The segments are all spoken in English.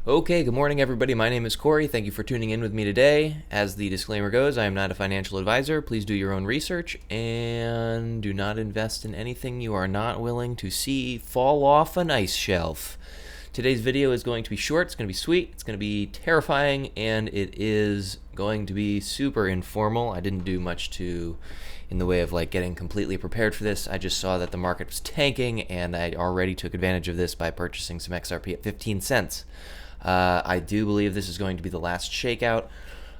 Okay, good morning, everybody. My name is Corey. Thank you for tuning in with me today. As the disclaimer goes, I am not a financial advisor. Please do your own research and do not invest in anything you are not willing to see fall off an ice shelf. Today's video is going to be short, it's going to be sweet, it's going to be terrifying, and it is going to be super informal. I didn't do much in the way of getting completely prepared for this. I just saw that the market was tanking, and I already took advantage of this by purchasing some XRP at 15 cents. I do believe this is going to be the last shakeout.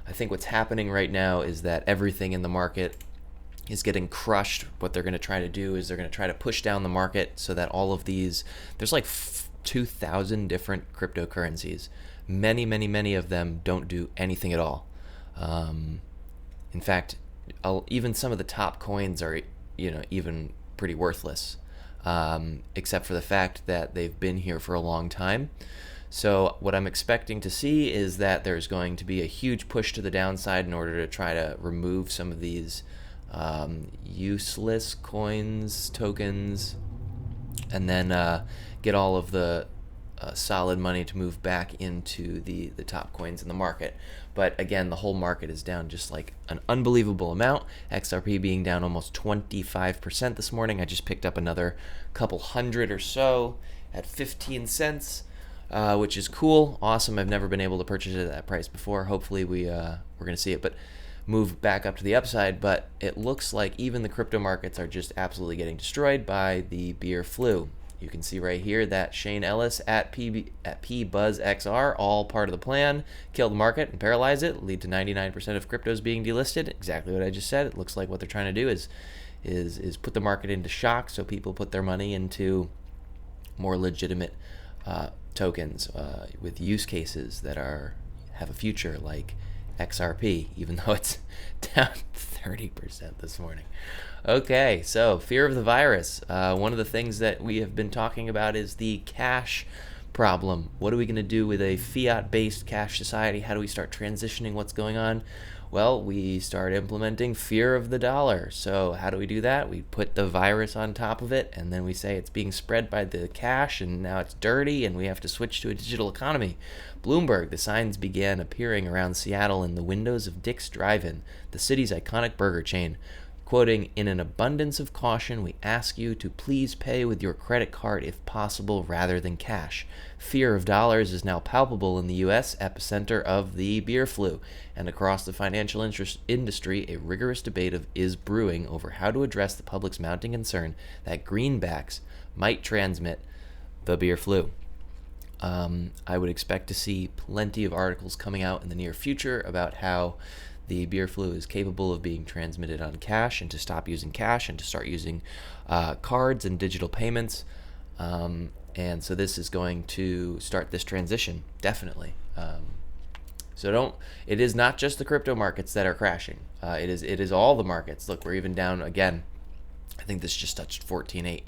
I think what's happening right now is that everything in the market is getting crushed. What they're going to try to do is they're going to try to push down the market so that all of these, there's 2,000 different cryptocurrencies. Many of them don't do anything at all. In fact, even some of the top coins are, even pretty worthless, except for the fact that they've been here for a long time. So what I'm expecting to see is that there's going to be a huge push to the downside in order to try to remove some of these useless coins, tokens, and then get all of the solid money to move back into the top coins in the market. But again, the whole market is down just an unbelievable amount. XRP being down almost 25% this morning. I just picked up another couple hundred or so at 15 cents. Which is cool, awesome. I've never been able to purchase it at that price before. Hopefully we're going to see it, but move back up to the upside. But it looks like even the crypto markets are just absolutely getting destroyed by the beer flu. You can see right here that Shane Ellis at PBuzzXR, all part of the plan, kill the market and paralyze it, lead to 99% of cryptos being delisted. Exactly what I just said. It looks like what they're trying to do is put the market into shock, so people put their money into more legitimate tokens with use cases that have a future, like XRP, even though it's down 30% this morning. Okay, so fear of the virus. One of the things that we have been talking about is the cash problem. What are we going to do with a fiat-based cash society? How do we start transitioning what's going on? Well, we start implementing fear of the dollar. So how do we do that? We put the virus on top of it, and then we say it's being spread by the cash, and now it's dirty, and we have to switch to a digital economy. Bloomberg, the signs began appearing around Seattle in the windows of Dick's Drive-In, the city's iconic burger chain. Quoting, "In an abundance of caution, we ask you to please pay with your credit card if possible rather than cash. Fear of dollars is now palpable in the U.S., epicenter of the beer flu, and across the financial industry, a rigorous debate is brewing over how to address the public's mounting concern that greenbacks might transmit the beer flu." I would expect to see plenty of articles coming out in the near future about how the beer flu is capable of being transmitted on cash, and to stop using cash and to start using cards and digital payments. And so this is going to start this transition, definitely. It is not just the crypto markets that are crashing. It is all the markets. Look, we're even down again. I think this just touched 14.8,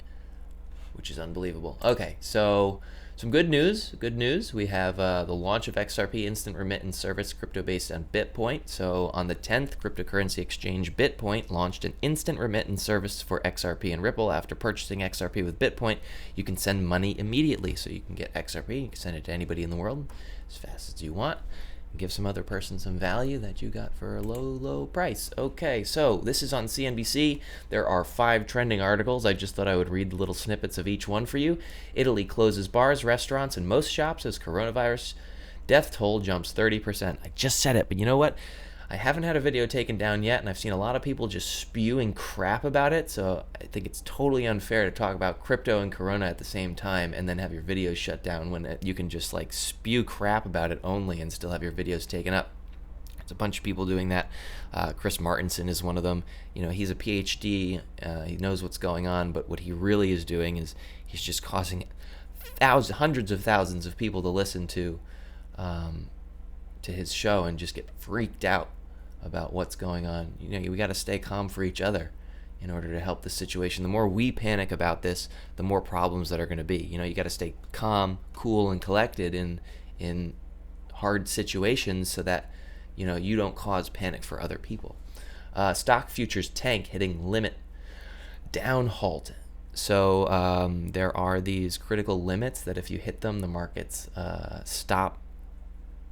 which is unbelievable. Okay, so some good news. We have the launch of XRP Instant Remittance Service, crypto-based on Bitpoint. So on the 10th, cryptocurrency exchange Bitpoint launched an instant remittance service for XRP and Ripple. After purchasing XRP with Bitpoint, you can send money immediately. So you can get XRP, you can send it to anybody in the world as fast as you want, and give some other person some value that you got for a low price. Okay, so this is on CNBC. There are 5 trending articles. I just thought I would read the little snippets of each one for you. Italy closes bars, restaurants, and most shops as coronavirus death toll jumps 30%. I just said it, but you know what? I haven't had a video taken down yet, and I've seen a lot of people just spewing crap about it, so I think it's totally unfair to talk about crypto and corona at the same time and then have your videos shut down when you can just spew crap about it only and still have your videos taken up. There's a bunch of people doing that. Chris Martinson is one of them. He's a PhD. He knows what's going on, but what he really is doing is he's just causing hundreds of thousands of people to listen to his show and just get freaked out about what's going on. We got to stay calm for each other in order to help the situation. The more we panic about this, the more problems that are going to be. You got to stay calm, cool, and collected in hard situations so that you don't cause panic for other people. Stock futures tank, hitting limit down halt. So there are these critical limits that if you hit them, the markets stop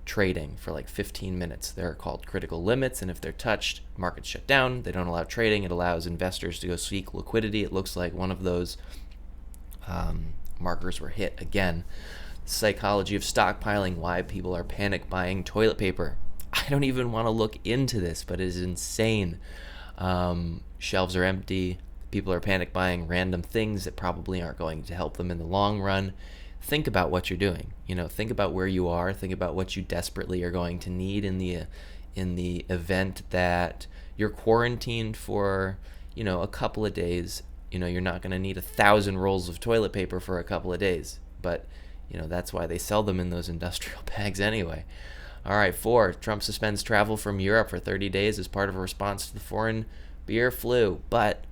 trading for like 15 minutes. They're called critical limits, and if they're touched, markets shut down. They don't allow trading. It allows investors to go seek liquidity. It looks like one of those markers were hit again. Psychology of stockpiling, why people are panic buying toilet paper. I don't even want to look into this, but it is insane. Shelves are empty. People are panic buying random things that probably aren't going to help them in the long run. Think about what you're doing. Think about where you are. Think about what you desperately are going to need in the event that you're quarantined for, a couple of days. You're not going to need 1,000 rolls of toilet paper for a couple of days, but that's why they sell them in those industrial bags anyway. All right, 4, Trump suspends travel from Europe for 30 days as part of a response to the foreign beer flu. But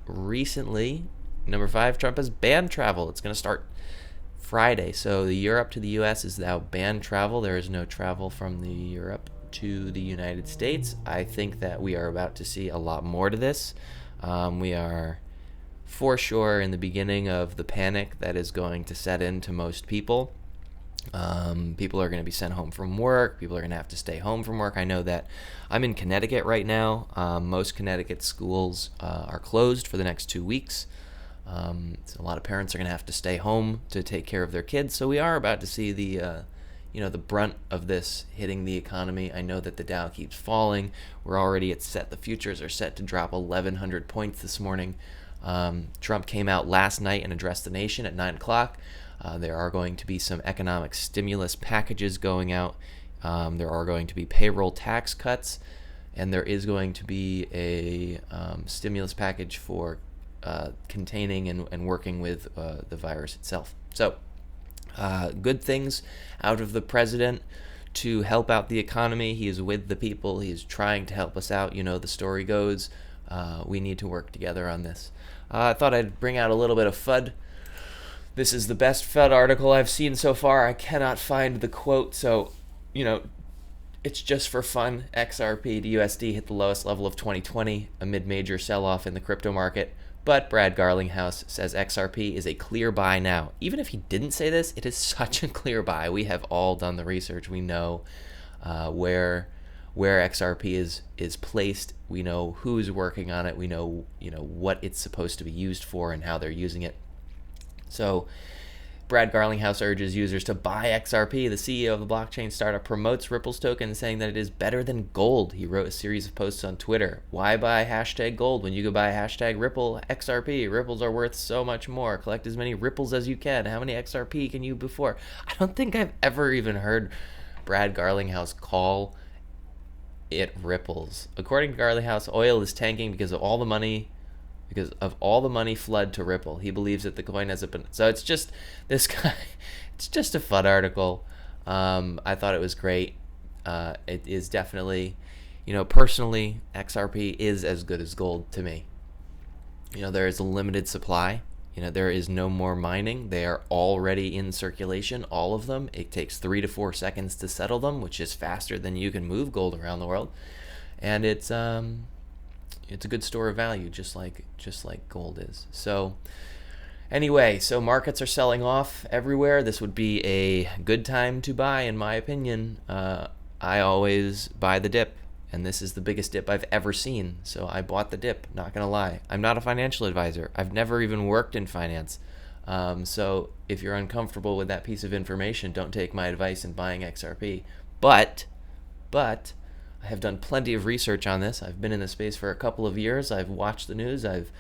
recently, number 5, Trump has banned travel. It's going to start Friday. So the Europe to the U.S. is now banned travel. There is no travel from the Europe to the United States. I think that we are about to see a lot more to this. We are for sure in the beginning of the panic that is going to set into most people. People are going to be sent home from work. People are going to have to stay home from work. I know that I'm in Connecticut right now. Most Connecticut schools are closed for the next 2 weeks. So a lot of parents are going to have to stay home to take care of their kids. So we are about to see the brunt of this hitting the economy. I know that the Dow keeps falling. We're already the futures are set to drop 1,100 points this morning. Trump came out last night and addressed the nation at 9 o'clock. There are going to be some economic stimulus packages going out. There are going to be payroll tax cuts, and there is going to be a stimulus package for containing and working with the virus itself. So good things out of the president to help out the economy. He is with the people. He is trying to help us out. The story goes. We need to work together on this. I thought I'd bring out a little bit of FUD. This is the best FUD article I've seen so far. I cannot find the quote, so, it's just for fun. XRP to USD hit the lowest level of 2020 amid major sell-off in the crypto market. But Brad Garlinghouse says XRP is a clear buy now. Even if he didn't say this, it is such a clear buy. We have all done the research. We know where XRP is placed. We know who's working on it. We know what it's supposed to be used for and how they're using it. So Brad Garlinghouse urges users to buy XRP. The CEO of the blockchain startup promotes Ripple's token, saying that it is better than gold. He wrote a series of posts on Twitter. Why buy #gold when you could buy #Ripple XRP? Ripples are worth so much more. Collect as many Ripples as you can. How many XRP can you before? I don't think I've ever even heard Brad Garlinghouse call it Ripples. According to Garlinghouse, oil is tanking because of all the money flood to Ripple. He believes that the coin hasn't been. So it's just this guy. It's just a FUD article. I thought it was great. It is definitely, personally, XRP is as good as gold to me. There is a limited supply. There is no more mining. They are already in circulation, all of them. It takes 3 to 4 seconds to settle them, which is faster than you can move gold around the world. And it's a good store of value, just like gold is. So anyway, so markets are selling off everywhere. This would be a good time to buy, in my opinion. I always buy the dip, and this is the biggest dip I've ever seen. So I bought the dip, not gonna lie. I'm not a financial advisor. I've never even worked in finance. So if you're uncomfortable with that piece of information, don't take my advice in buying XRP. But I have done plenty of research on this. I've been in the space for a couple of years. I've watched the news. I've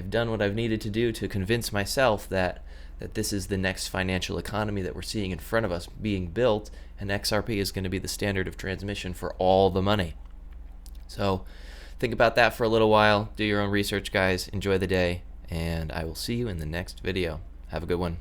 done what I've needed to do to convince myself that this is the next financial economy that we're seeing in front of us being built, and XRP is going to be the standard of transmission for all the money. So think about that for a little while. Do your own research, guys. Enjoy the day, and I will see you in the next video. Have a good one.